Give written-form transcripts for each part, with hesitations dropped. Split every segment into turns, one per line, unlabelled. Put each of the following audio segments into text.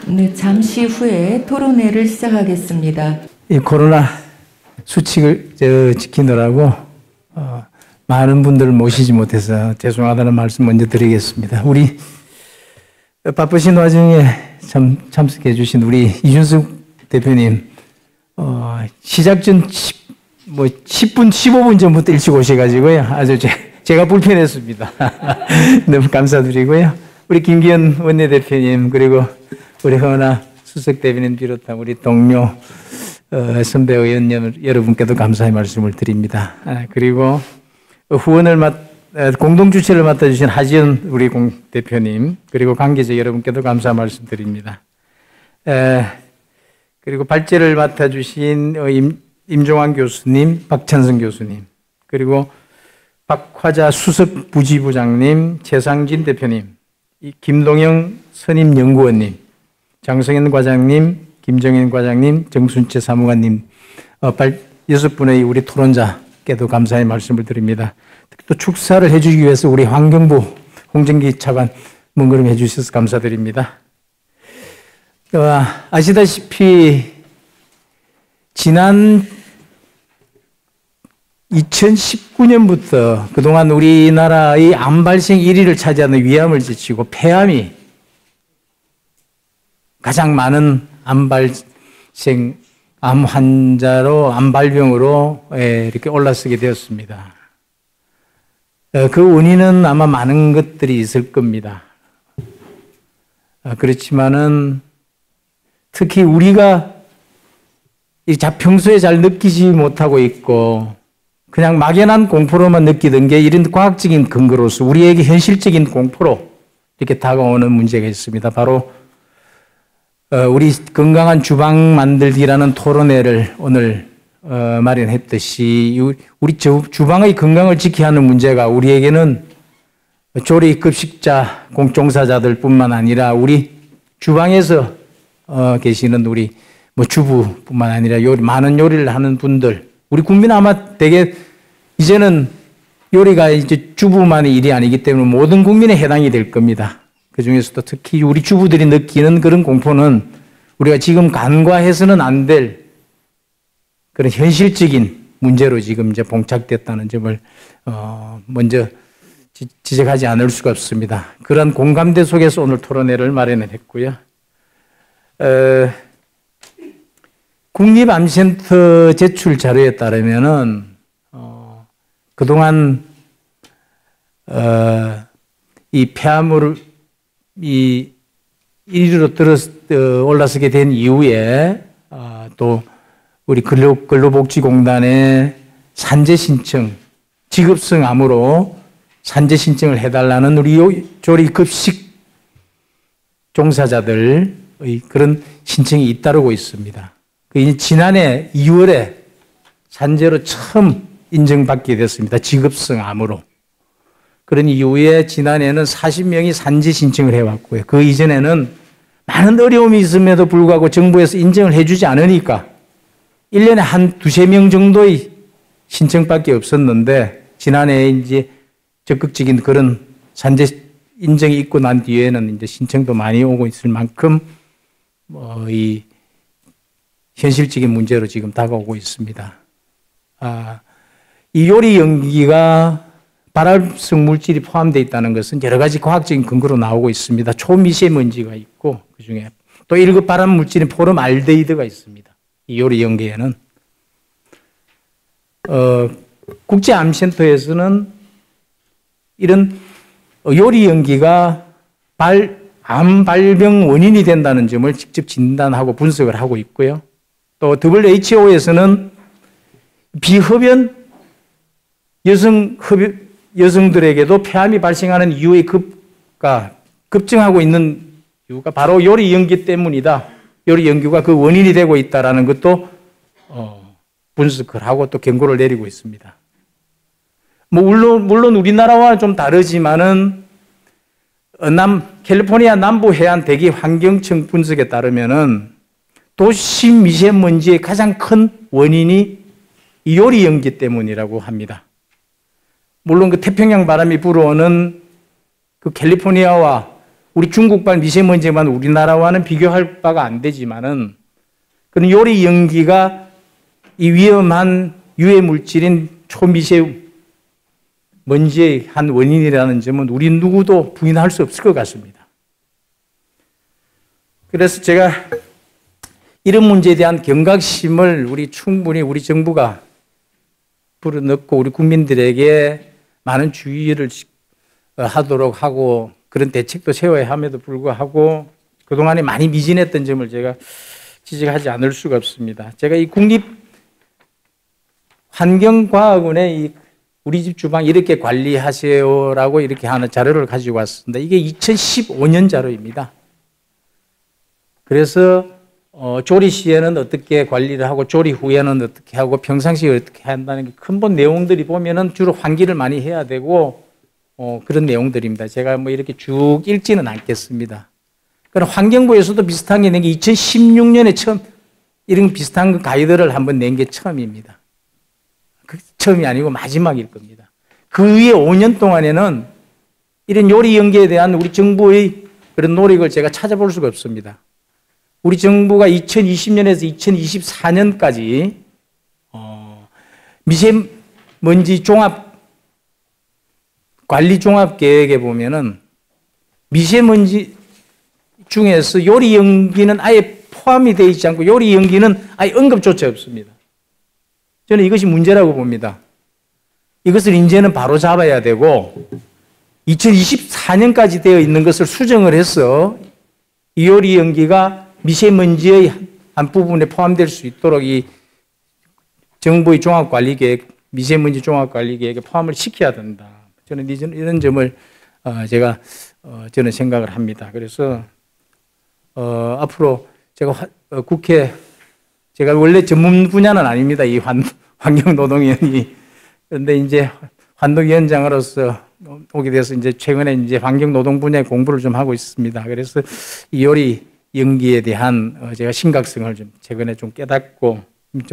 네, 잠시 후에 토론회를 시작하겠습니다.
이 코로나 수칙을 지키느라고 많은 분들을 모시지 못해서 죄송하다는 말씀 먼저 드리겠습니다. 우리 바쁘신 와중에 참석해 주신 우리 이준석 대표님 시작 전 10분, 15분 전부터 일찍 오셔가지고요. 아주 제가 불편했습니다. 너무 감사드리고요. 우리 김기현 원내대표님, 그리고 우리 허은하 수석 대변인 비롯한 우리 동료 선배 의원 여러분께도 감사의 말씀을 드립니다. 그리고 공동 주최를 맡아주신 하지연 우리 대표님, 그리고 관계자 여러분께도 감사 말씀드립니다. 그리고 발제를 맡아주신 임종환 교수님, 박찬성 교수님, 그리고 박화자 수석 부지부장님, 최상진 대표님, 김동영 선임연구원님, 장성현 과장님, 김정현 과장님, 정순채 사무관님, 6분의 우리 토론자께도 감사의 말씀을 드립니다. 또 축사를 해주기 위해서 우리 환경부 홍정기 차관 문거름해 주셔서 감사드립니다. 아시다시피 지난 2019년부터 그동안 우리나라의 암 발생 1위를 차지하는 위암을 제치고 폐암이 가장 많은 암 환자로, 암 발병으로 이렇게 올라서게 되었습니다. 그 원인은 아마 많은 것들이 있을 겁니다. 그렇지만은 특히 우리가 평소에 잘 느끼지 못하고 있고 그냥 막연한 공포로만 느끼던 게 이런 과학적인 근거로서 우리에게 현실적인 공포로 이렇게 다가오는 문제가 있습니다. 바로 우리 건강한 주방 만들기라는 토론회를 오늘 마련했듯이 우리 주방의 건강을 지켜야 하는 문제가 우리에게는 조리 급식자 종사자들 뿐만 아니라 우리 주방에서 계시는 우리 주부뿐만 아니라 많은 요리를 하는 분들, 우리 국민 아마 되게 이제는 요리가 이제 주부만의 일이 아니기 때문에 모든 국민에 해당이 될 겁니다. 그 중에서도 특히 우리 주부들이 느끼는 그런 공포는 우리가 지금 간과해서는 안 될 그런 현실적인 문제로 지금 이제 봉착됐다는 점을 먼저 지적하지 않을 수가 없습니다. 그런 공감대 속에서 오늘 토론회를 마련했고요. 국립암센터 제출 자료에 따르면은 그동안 이 폐암을 1위로 올라서게 된 이후에 또 우리 근로복지공단에 산재 신청, 직업성 암으로 산재 신청을 해달라는 우리 조리급식 종사자들의 그런 신청이 잇따르고 있습니다. 지난해 2월에 산재로 처음 인정받게 됐습니다. 직업성 암으로. 그런 이후에 지난해에는 40명이 산재 신청을 해왔고요. 그 이전에는 많은 어려움이 있음에도 불구하고 정부에서 인정을 해주지 않으니까 1년에 한 두세 명 정도의 신청밖에 없었는데 지난해에 이제 적극적인 그런 산재 인정이 있고 난 뒤에는 이제 신청도 많이 오고 있을 만큼 이 현실적인 문제로 지금 다가오고 있습니다. 이 요리 연기가 발암성 물질이 포함되어 있다는 것은 여러 가지 과학적인 근거로 나오고 있습니다. 초미세먼지가 있고 그중에 또 1급 발암 물질인 포름알데히드가 있습니다. 이 요리 연기에는 국제암센터에서는 이런 요리 연기가 암 발병 원인이 된다는 점을 직접 진단하고 분석을 하고 있고요. 또 WHO에서는 비흡연 여성들에게도 폐암이 발생하는 이유의 급증하고 있는 이유가 바로 요리 연기 때문이다. 요리 연기가 그 원인이 되고 있다는 것도 분석을 하고 또 경고를 내리고 있습니다. 물론 우리나라와 좀 다르지만은 캘리포니아 남부 해안 대기 환경청 분석에 따르면은 도시 미세먼지의 가장 큰 원인이 이 요리 연기 때문이라고 합니다. 물론 그 태평양 바람이 불어오는 그 캘리포니아와 우리 중국발 미세먼지만 우리나라와는 비교할 바가 안 되지만은 그런 요리 연기가 이 위험한 유해 물질인 초미세 먼지의 한 원인이라는 점은 우리 누구도 부인할 수 없을 것 같습니다. 그래서 제가 이런 문제에 대한 경각심을 충분히 우리 정부가 불어넣고 우리 국민들에게 많은 주의를 하도록 하고 그런 대책도 세워야 함에도 불구하고 그동안에 많이 미진했던 점을 제가 지적하지 않을 수가 없습니다. 제가 이 국립환경과학원의 우리 집 주방 이렇게 관리하세요라고 이렇게 하는 자료를 가지고 왔습니다. 이게 2015년 자료입니다. 그래서 조리 시에는 어떻게 관리를 하고 조리 후에는 어떻게 하고 평상시에 어떻게 한다는 게 근본 내용들이 보면은 주로 환기를 많이 해야 되고 그런 내용들입니다. 제가 뭐 이렇게 쭉 읽지는 않겠습니다. 그럼 환경부에서도 비슷한 게 낸 게 2016년에 처음 이런 비슷한 가이드를 한번 낸 게 처음입니다. 처음이 아니고 마지막일 겁니다. 그 위에 5년 동안에는 이런 요리 연기에 대한 우리 정부의 그런 노력을 제가 찾아볼 수가 없습니다. 우리 정부가 2020년에서 2024년까지 미세먼지 관리 종합 계획에 보면은 미세먼지 중에서 요리 연기는 아예 포함이 되어 있지 않고 요리 연기는 아예 언급조차 없습니다. 저는 이것이 문제라고 봅니다. 이것을 이제는 바로 잡아야 되고 2024년까지 되어 있는 것을 수정을 해서 이 요리 연기가 미세먼지의 한 부분에 포함될 수 있도록 이 정부의 종합관리계획, 미세먼지 종합관리계획에 포함을 시켜야 된다. 저는 이런 점을 저는 생각을 합니다. 그래서 앞으로 제가 국회 제가 원래 전문 분야는 아닙니다. 이 환경노동위원이. 그런데 이제 환노위원장으로서 오게 돼서 이제 최근에 이제 환경노동 분야의 공부를 좀 하고 있습니다. 그래서 이 요리 연기에 대한 제가 심각성을 좀 최근에 좀 깨닫고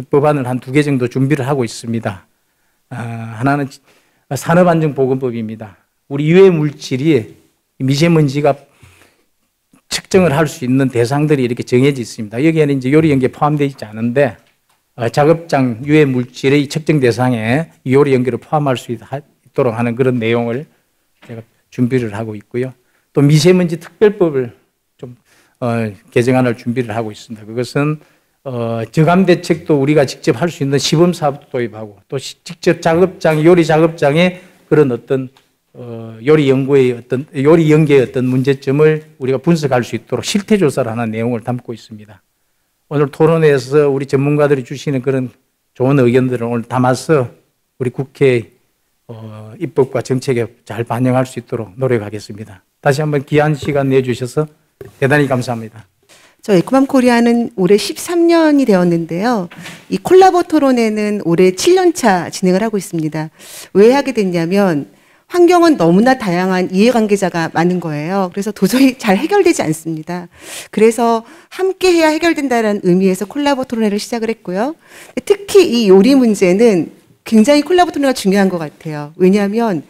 법안을 한 2개 정도 준비를 하고 있습니다. 하나는 산업안전보건법입니다. 우리 유해 물질이 미세먼지가 측정을 할 수 있는 대상들이 이렇게 정해져 있습니다. 여기에는 이제 요리 연기에 포함되어 있지 않은데 작업장 유해 물질의 측정 대상에 요리 연기를 포함할 수 있도록 하는 그런 내용을 제가 준비를 하고 있고요. 또 미세먼지 특별법을 좀 개정안을 준비를 하고 있습니다. 그것은 저감 대책도 우리가 직접 할 수 있는 시범 사업도 도입하고 또 직접 요리 작업장에 그런 어떤 요리 연기의 어떤 문제점을 우리가 분석할 수 있도록 실태 조사를 하는 내용을 담고 있습니다. 오늘 토론회에서 우리 전문가들이 주시는 그런 좋은 의견들을 오늘 담아서 우리 국회 입법과 정책에 잘 반영할 수 있도록 노력하겠습니다. 다시 한번 귀한 시간 내주셔서 대단히 감사합니다.
저 에코맘 코리아는 올해 13년이 되었는데요. 이 콜라보 토론회는 올해 7년차 진행을 하고 있습니다. 왜 하게 됐냐면 환경은 너무나 다양한 이해관계자가 많은 거예요. 그래서 도저히 잘 해결되지 않습니다. 그래서 함께 해야 해결된다는 의미에서 콜라보 토론회를 시작을 했고요. 특히 이 요리 문제는 굉장히 콜라보 토론회가 중요한 것 같아요. 왜냐하면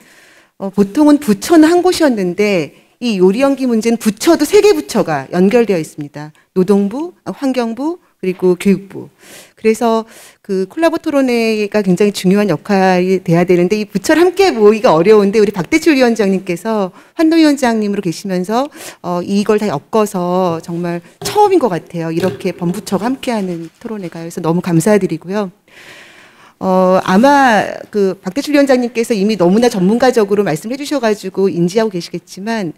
보통은 부처는 한 곳이었는데 이 요리 연기 문제는 부처도 3개 부처가 연결되어 있습니다. 노동부, 환경부, 그리고 교육부. 그래서 그 콜라보 토론회가 굉장히 중요한 역할이 돼야 되는데 이 부처를 함께 모이기가 어려운데 우리 박대출 위원장님께서 환노위원장님으로 계시면서 이걸 다 엮어서 정말 처음인 것 같아요. 이렇게 범부처가 함께하는 토론회가. 그래서 너무 감사드리고요. 아마 그 박대출 위원장님께서 이미 너무나 전문가적으로 말씀해 주셔가지고 인지하고 계시겠지만,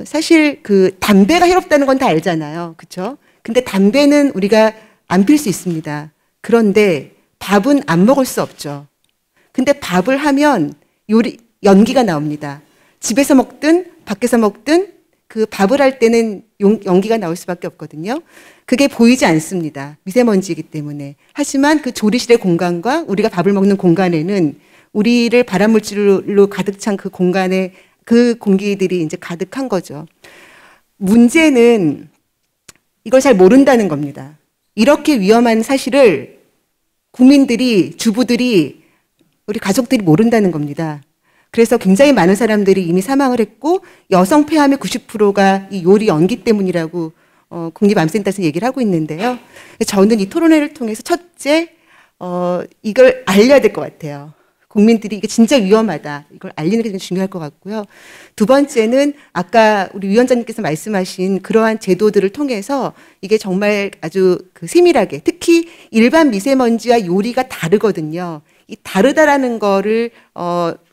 사실 그 담배가 해롭다는 건 다 알잖아요. 그쵸? 근데 담배는 우리가 안 필 수 있습니다. 그런데 밥은 안 먹을 수 없죠. 근데 밥을 하면 연기가 나옵니다. 집에서 먹든 밖에서 먹든 그 밥을 할 때는 연기가 나올 수밖에 없거든요. 그게 보이지 않습니다. 미세먼지이기 때문에. 하지만 그 조리실의 공간과 우리가 밥을 먹는 공간에는 우리를 발암물질로 가득 찬 그 공간에 그 공기들이 이제 가득한 거죠. 문제는 이걸 잘 모른다는 겁니다. 이렇게 위험한 사실을 국민들이, 주부들이, 우리 가족들이 모른다는 겁니다. 그래서 굉장히 많은 사람들이 이미 사망을 했고 여성 폐암의 90%가 이 요리 연기 때문이라고 국립암센터에서 얘기를 하고 있는데요. 저는 이 토론회를 통해서 첫째 이걸 알려야 될 것 같아요. 국민들이 이게 진짜 위험하다. 이걸 알리는 게 좀 중요할 것 같고요. 두 번째는 아까 우리 위원장님께서 말씀하신 그러한 제도들을 통해서 이게 정말 아주 세밀하게 특히 일반 미세먼지와 요리가 다르거든요. 이 다르다라는 거를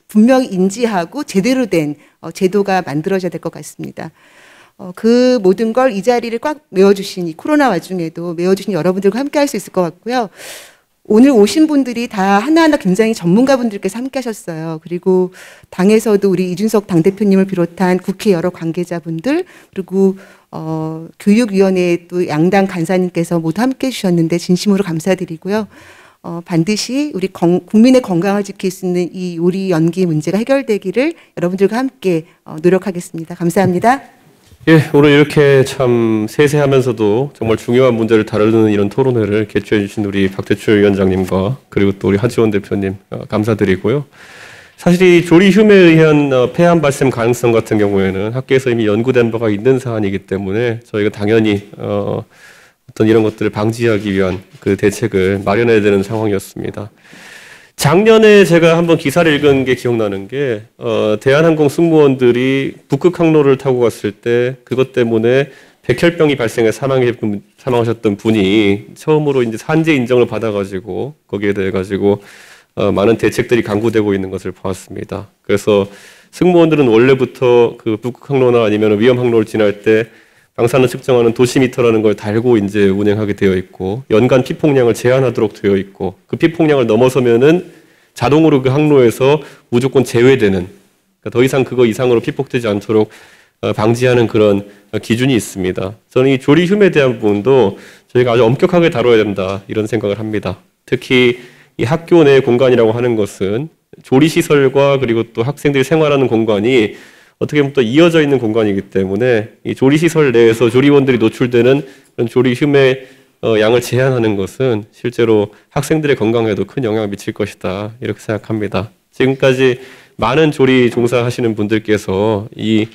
분명히 인지하고 제대로 된 제도가 만들어져야 될 것 같습니다. 그 모든 걸 이 자리를 꽉 메워주신 이 코로나 와중에도 메워주신 여러분들과 함께 할 수 있을 것 같고요. 오늘 오신 분들이 다 하나하나 굉장히 전문가분들께서 함께 하셨어요. 그리고 당에서도 우리 이준석 당대표님을 비롯한 국회 여러 관계자분들 그리고 교육위원회 또 양당 간사님께서 모두 함께 해주셨는데 진심으로 감사드리고요. 반드시 우리 국민의 건강을 지킬 수 있는 이 요리 연기 문제가 해결되기를 여러분들과 함께 노력하겠습니다. 감사합니다.
예, 오늘 이렇게 참 세세하면서도 정말 중요한 문제를 다루는 이런 토론회를 개최해 주신 우리 박대출 위원장님과 그리고 또 우리 하지원 대표님 감사드리고요. 사실 이 조리흉에 의한 폐암 발생 가능성 같은 경우에는 학계에서 이미 연구된 바가 있는 사안이기 때문에 저희가 당연히 어떤 이런 것들을 방지하기 위한 그 대책을 마련해야 되는 상황이었습니다. 작년에 제가 한번 기사를 읽은 게 기억나는 게 대한항공 승무원들이 북극 항로를 타고 갔을 때 그것 때문에 백혈병이 발생해 사망하셨던 분이 처음으로 이제 산재 인정을 받아가지고 거기에 대해 가지고 많은 대책들이 강구되고 있는 것을 보았습니다. 그래서 승무원들은 원래부터 그 북극 항로나 아니면 위험 항로를 지날 때 방사능 측정하는 도시미터라는 걸 달고 이제 운행하게 되어 있고 연간 피폭량을 제한하도록 되어 있고 그 피폭량을 넘어서면은 자동으로 그 항로에서 무조건 제외되는 그러니까 더 이상 그거 이상으로 피폭되지 않도록 방지하는 그런 기준이 있습니다. 저는 이 조리흉에 대한 부분도 저희가 아주 엄격하게 다뤄야 된다 이런 생각을 합니다. 특히 이 학교 내 공간이라고 하는 것은 조리시설과 그리고 또 학생들이 생활하는 공간이 어떻게 보면 또 이어져 있는 공간이기 때문에 이 조리시설 내에서 조리원들이 노출되는 그런 조리흉의 양을 제한하는 것은 실제로 학생들의 건강에도 큰 영향을 미칠 것이다 이렇게 생각합니다. 지금까지 많은 조리 종사하시는 분들께서 이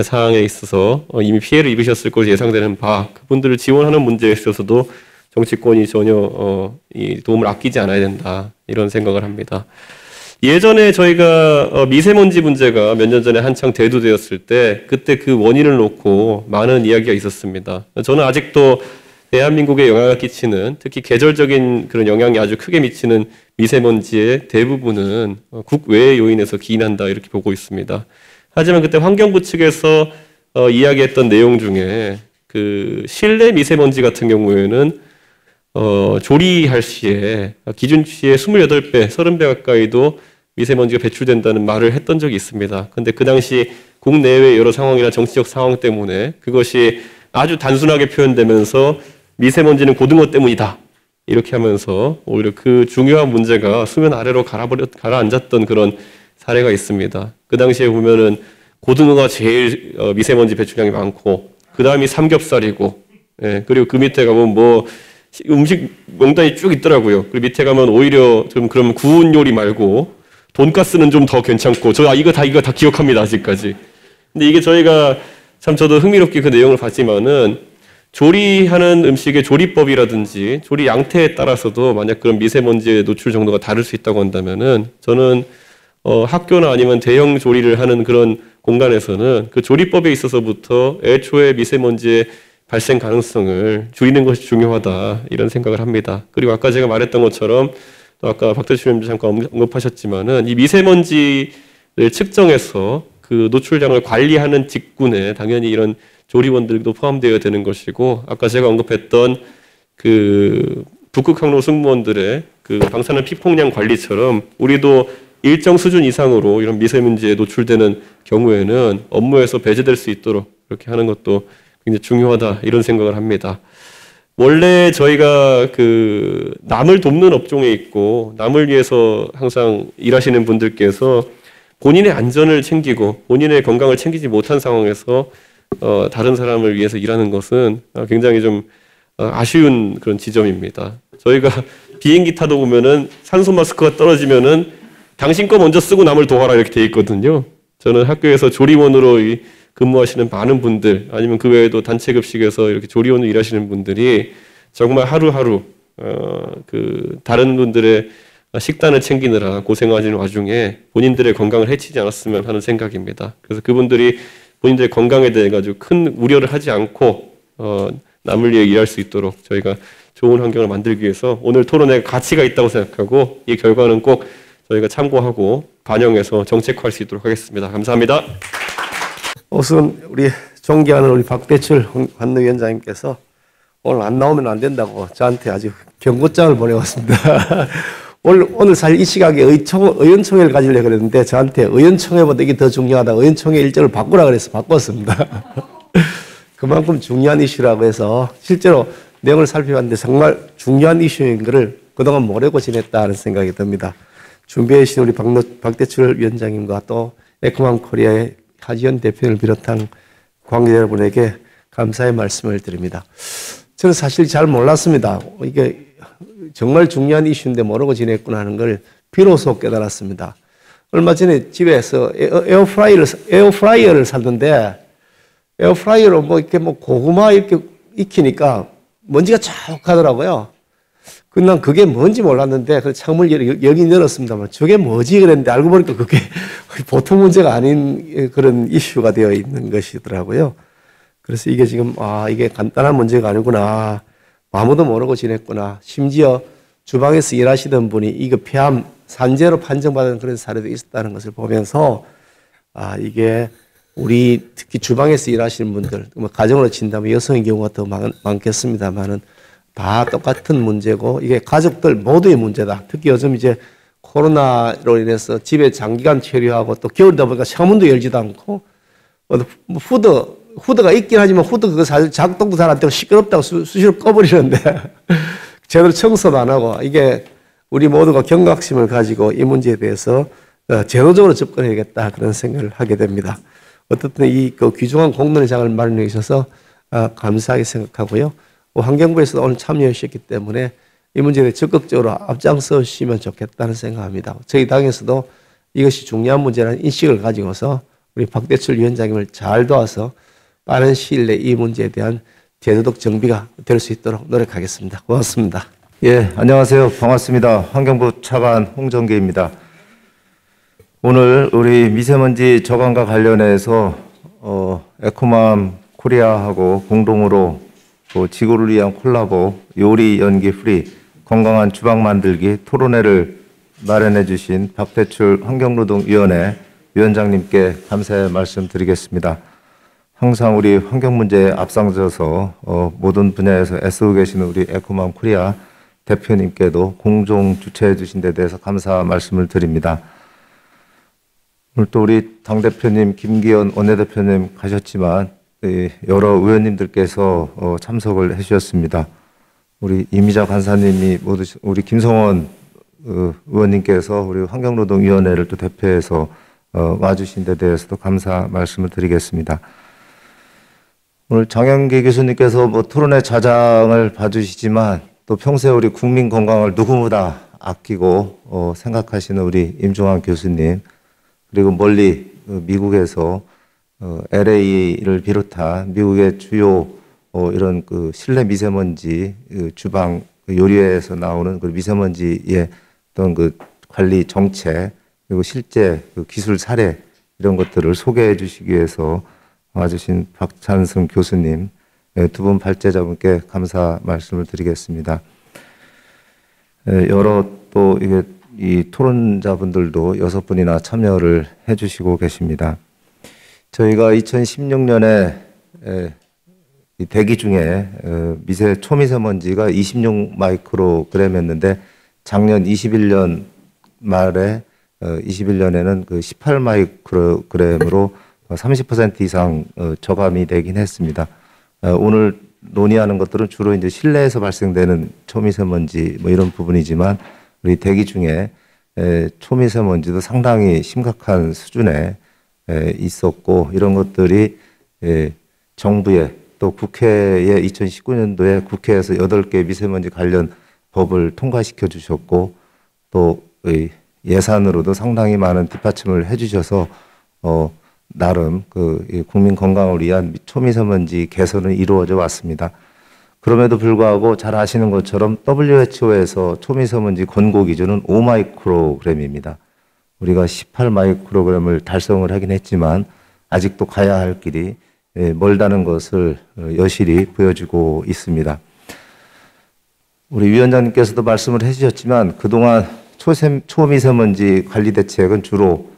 사항에 있어서 이미 피해를 입으셨을 것으로 예상되는 바 그분들을 지원하는 문제에 있어서도 정치권이 전혀 이 도움을 아끼지 않아야 된다 이런 생각을 합니다. 예전에 저희가 미세먼지 문제가 몇 년 전에 한창 대두되었을 때 그때 그 원인을 놓고 많은 이야기가 있었습니다. 저는 아직도 대한민국에 영향을 끼치는 특히 계절적인 그런 영향이 아주 크게 미치는 미세먼지의 대부분은 국외의 요인에서 기인한다 이렇게 보고 있습니다. 하지만 그때 환경부 측에서 이야기했던 내용 중에 그 실내 미세먼지 같은 경우에는 조리할 시에 기준치의 28배, 30배 가까이도 미세먼지가 배출된다는 말을 했던 적이 있습니다. 근데 그 당시 국내외 여러 상황이나 정치적 상황 때문에 그것이 아주 단순하게 표현되면서 미세먼지는 고등어 때문이다. 이렇게 하면서 오히려 그 중요한 문제가 수면 아래로 가라앉았던 그런 사례가 있습니다. 그 당시에 보면은 고등어가 제일 미세먼지 배출량이 많고 그 다음이 삼겹살이고 예, 그리고 그 밑에 가면 뭐 음식 명단이 쭉 있더라고요. 그리고 밑에 가면 오히려 좀 그러면 구운 요리 말고 돈가스는 좀 더 괜찮고 이거 다 기억합니다 아직까지. 근데 이게 저희가 참 저도 흥미롭게 그 내용을 봤지만은 조리하는 음식의 조리법이라든지 조리 양태에 따라서도 만약 그런 미세먼지의 노출 정도가 다를 수 있다고 한다면은 저는 학교나 아니면 대형 조리를 하는 그런 공간에서는 그 조리법에 있어서부터 애초에 미세먼지의 발생 가능성을 줄이는 것이 중요하다 이런 생각을 합니다. 그리고 아까 제가 말했던 것처럼 또 아까 박대출 위원님 잠깐 언급하셨지만은 이 미세먼지를 측정해서 그 노출량을 관리하는 직군에 당연히 이런 조리원들도 포함되어야 되는 것이고 아까 제가 언급했던 그 북극 항로 승무원들의 그 방사능 피폭량 관리처럼 우리도 일정 수준 이상으로 이런 미세먼지에 노출되는 경우에는 업무에서 배제될 수 있도록 그렇게 하는 것도 굉장히 중요하다 이런 생각을 합니다. 원래 저희가 그 남을 돕는 업종에 있고 남을 위해서 항상 일하시는 분들께서 본인의 안전을 챙기고 본인의 건강을 챙기지 못한 상황에서 다른 사람을 위해서 일하는 것은 굉장히 좀 아쉬운 그런 지점입니다. 저희가 비행기 타다 보면은 산소 마스크가 떨어지면은 당신 거 먼저 쓰고 남을 도와라 이렇게 돼 있거든요. 저는 학교에서 조리원으로 근무하시는 많은 분들 아니면 그 외에도 단체급식에서 이렇게 조리원으로 일하시는 분들이 정말 하루하루 다른 분들의 식단을 챙기느라 고생하시는 와중에 본인들의 건강을 해치지 않았으면 하는 생각입니다. 그래서 그분들이 본인들의 건강에 대해 가지고 큰 우려를 하지 않고 남을 위해 일할 수 있도록 저희가 좋은 환경을 만들기 위해서 오늘 토론에 가치가 있다고 생각하고 이 결과는 꼭 저희가 참고하고 반영해서 정책화할 수 있도록 하겠습니다. 감사합니다.
우선 우리 존경하는 우리 박대출 환노위원장님께서 오늘 안 나오면 안 된다고 저한테 아주 경고장을 보내왔습니다. 오늘 사실 이 시각에 의원총회를 가지려고 그랬는데 저한테 의원총회보다 이게 더 중요하다. 의원총회 일정을 바꾸라 그래서 바꿨습니다. 그만큼 중요한 이슈라고 해서 실제로 내용을 살펴봤는데 정말 중요한 이슈인 것을 그동안 모르고 지냈다는 생각이 듭니다. 준비해 주신 우리 박대출 위원장님과 또 에코맘 코리아의 하지원 대표를 비롯한 관계자 여러분에게 감사의 말씀을 드립니다. 저는 사실 잘 몰랐습니다. 이게 정말 중요한 이슈인데 모르고 지냈구나 하는 걸 비로소 깨달았습니다. 얼마 전에 집에서 에어프라이어를 샀는데 에어프라이어로 이렇게 고구마 이렇게 익히니까 먼지가 쫙 가더라고요. 난 그게 뭔지 몰랐는데 그 창문을 열긴 열었습니다만 저게 뭐지 그랬는데 알고 보니까 그게 보통 문제가 아닌 그런 이슈가 되어 있는 것이더라고요. 그래서 이게 지금 이게 간단한 문제가 아니구나. 아무도 모르고 지냈구나. 심지어 주방에서 일하시던 분이 이거 폐암 산재로 판정받은 그런 사례도 있었다는 것을 보면서 이게 우리 특히 주방에서 일하시는 분들 가정으로 친다면 여성의 경우가 더 많겠습니다만은 다 똑같은 문제고 이게 가족들 모두의 문제다. 특히 요즘 이제 코로나로 인해서 집에 장기간 체류하고 또 겨울이다 보니까 창문도 열지도 않고 후드가 있긴 하지만 후드 그거 사실 작동도 잘 안 되고 시끄럽다고 수시로 꺼버리는데 제대로 청소도 안 하고 이게 우리 모두가 경각심을 가지고 이 문제에 대해서 제도적으로 접근해야겠다 그런 생각을 하게 됩니다. 어떻든 이 귀중한 공론의 장을 마련해 주셔서 감사하게 생각하고요. 환경부에서도 오늘 참여해 주셨기 때문에 이 문제에 대해 적극적으로 앞장서 주시면 좋겠다는 생각합니다. 저희 당에서도 이것이 중요한 문제라는 인식을 가지고서 우리 박대출 위원장님을 잘 도와서 빠른 시일 내에 이 문제에 대한 제도적 정비가 될 수 있도록 노력하겠습니다. 고맙습니다.
예, 안녕하세요. 반갑습니다. 환경부 차관 홍정기입니다. 오늘 우리 미세먼지 저감과 관련해서 에코맘 코리아하고 공동으로 지구를 위한 콜라보 요리 연기 프리 건강한 주방 만들기 토론회를 마련해 주신 박대출 환경노동위원회 위원장님께 감사의 말씀 드리겠습니다. 항상 우리 환경 문제에 앞장서서 모든 분야에서 애쓰고 계시는 우리 에코맘 코리아 대표님께도 공동 주최해 주신 데 대해서 감사 말씀을 드립니다. 오늘 또 우리 당대표님 김기현 원내대표님 가셨지만 여러 의원님들께서 참석을 해주셨습니다. 우리 이미자 간사님이 모두 우리 김성원 의원님께서 우리 환경노동위원회를 또 대표해서 와주신 데 대해서도 감사 말씀을 드리겠습니다. 오늘 장영기 교수님께서 토론회 자장을 봐주시지만 또 평소에 우리 국민 건강을 누구보다 아끼고 생각하시는 우리 임종환 교수님 그리고 멀리 미국에서 LA를 비롯한 미국의 주요 이런 실내 미세먼지 주방 요리에서 나오는 미세먼지의 어떤 관리 정책 그리고 실제 기술 사례 이런 것들을 소개해 주시기 위해서 와주신 박찬승 교수님 두 분 발제자분께 감사 말씀을 드리겠습니다. 여러 또 이 토론자분들도 6분이나 참여를 해주시고 계십니다. 저희가 2016년에 대기 중에 초미세먼지가 26 마이크로그램이었는데 작년 21년 말에 21년에는 18 마이크로그램으로 30% 이상 저감이 되긴 했습니다. 오늘 논의하는 것들은 주로 이제 실내에서 발생되는 초미세먼지 이런 부분이지만 우리 대기 중에 초미세먼지도 상당히 심각한 수준에 있었고 이런 것들이 정부에 또 국회에 2019년도에 국회에서 8개 미세먼지 관련 법을 통과시켜 주셨고 또 예산으로도 상당히 많은 뒷받침을 해주셔서 나름 이 국민 건강을 위한 초미세먼지 개선은 이루어져 왔습니다. 그럼에도 불구하고 잘 아시는 것처럼 WHO에서 초미세먼지 권고 기준은 5마이크로그램입니다. 우리가 18마이크로그램을 달성을 하긴 했지만 아직도 가야 할 길이 멀다는 것을 여실히 보여주고 있습니다. 우리 위원장님께서도 말씀을 해주셨지만 그동안 초미세먼지 관리 대책은 주로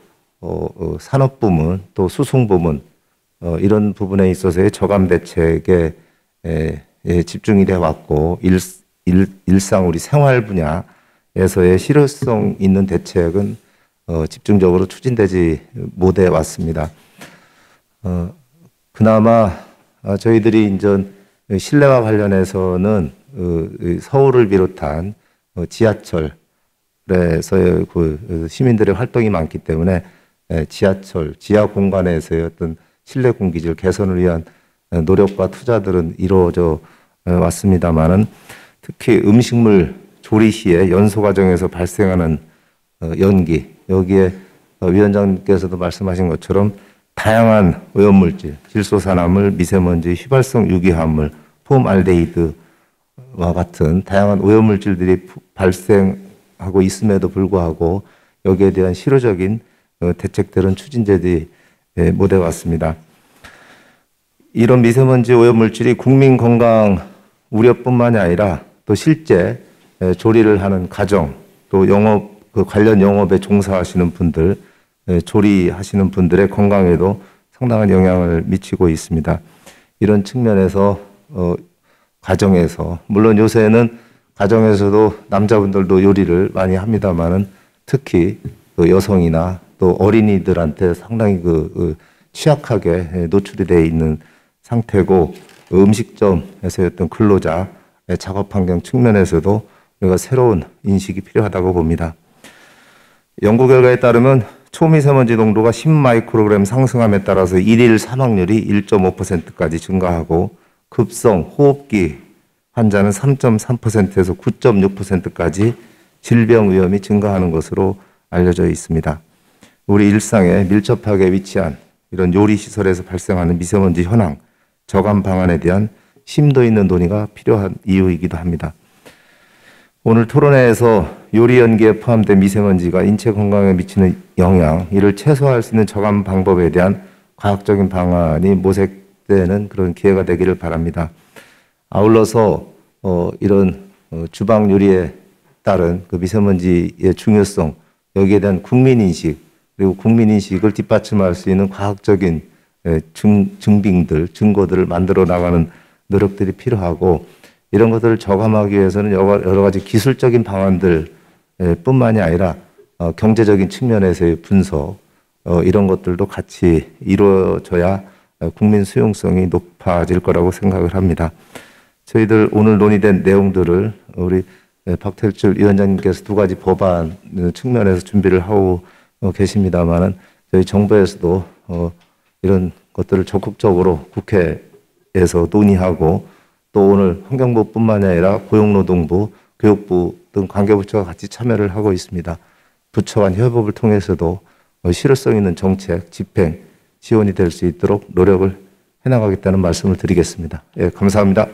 산업 부문 또 수송 부문 이런 부분에 있어서의 저감 대책에 집중이 돼 왔고 일상 우리 생활 분야에서의 실효성 있는 대책은 집중적으로 추진되지 못해 왔습니다. 그나마 저희들이 인전 실내와 관련해서는 서울을 비롯한 지하철에서의 그 시민들의 활동이 많기 때문에 지하철, 지하 공간에서의 어떤 실내 공기질 개선을 위한 노력과 투자들은 이루어져 왔습니다만은 특히 음식물 조리 시에 연소 과정에서 발생하는 연기, 여기에 위원장님께서도 말씀하신 것처럼 다양한 오염물질, 질소산화물, 미세먼지, 휘발성 유기화합물, 폼알데히드와 같은 다양한 오염물질들이 발생하고 있음에도 불구하고 여기에 대한 실효적인 대책들은 추진되지 못해 왔습니다. 이런 미세먼지 오염물질이 국민 건강 우려뿐만이 아니라 또 실제 조리를 하는 가정, 또 영업, 관련 영업에 종사하시는 분들, 조리하시는 분들의 건강에도 상당한 영향을 미치고 있습니다. 이런 측면에서 가정에서, 물론 요새는 가정에서도 남자분들도 요리를 많이 합니다만은 특히 여성이나 또 어린이들한테 상당히 취약하게 노출이 되어 있는 상태고 음식점에서의 어떤 근로자 작업 환경 측면에서도 우리가 새로운 인식이 필요하다고 봅니다. 연구 결과에 따르면 초미세먼지 농도가 10마이크로그램 상승함에 따라서 일일 사망률이 1.5%까지 증가하고 급성 호흡기 환자는 3.3%에서 9.6%까지 질병 위험이 증가하는 것으로 알려져 있습니다. 우리 일상에 밀접하게 위치한 이런 요리시설에서 발생하는 미세먼지 현황, 저감 방안에 대한 심도 있는 논의가 필요한 이유이기도 합니다. 오늘 토론회에서 요리 연기에 포함된 미세먼지가 인체 건강에 미치는 영향, 이를 최소화할 수 있는 저감 방법에 대한 과학적인 방안이 모색되는 그런 기회가 되기를 바랍니다. 아울러서 이런 주방 요리에 따른 그 미세먼지의 중요성, 여기에 대한 국민인식, 그리고 국민인식을 뒷받침할 수 있는 과학적인 증빙들, 증거들을 만들어 나가는 노력들이 필요하고, 이런 것들을 저감하기 위해서는 여러 가지 기술적인 방안들 뿐만이 아니라 경제적인 측면에서의 분석, 이런 것들도 같이 이루어져야 국민 수용성이 높아질 거라고 생각을 합니다. 저희들 오늘 논의된 내용들을 우리 박태출 위원장님께서 두 가지 법안 측면에서 준비를 하고 계십니다만은 저희 정부에서도 이런 것들을 적극적으로 국회에서 논의하고, 또 오늘 환경부뿐만이 아니라 고용노동부, 교육부 등 관계부처가 같이 참여를 하고 있습니다. 부처 간 협업을 통해서도 실효성 있는 정책, 집행, 지원이 될 수 있도록 노력을 해나가겠다는 말씀을 드리겠습니다. 예, 감사합니다.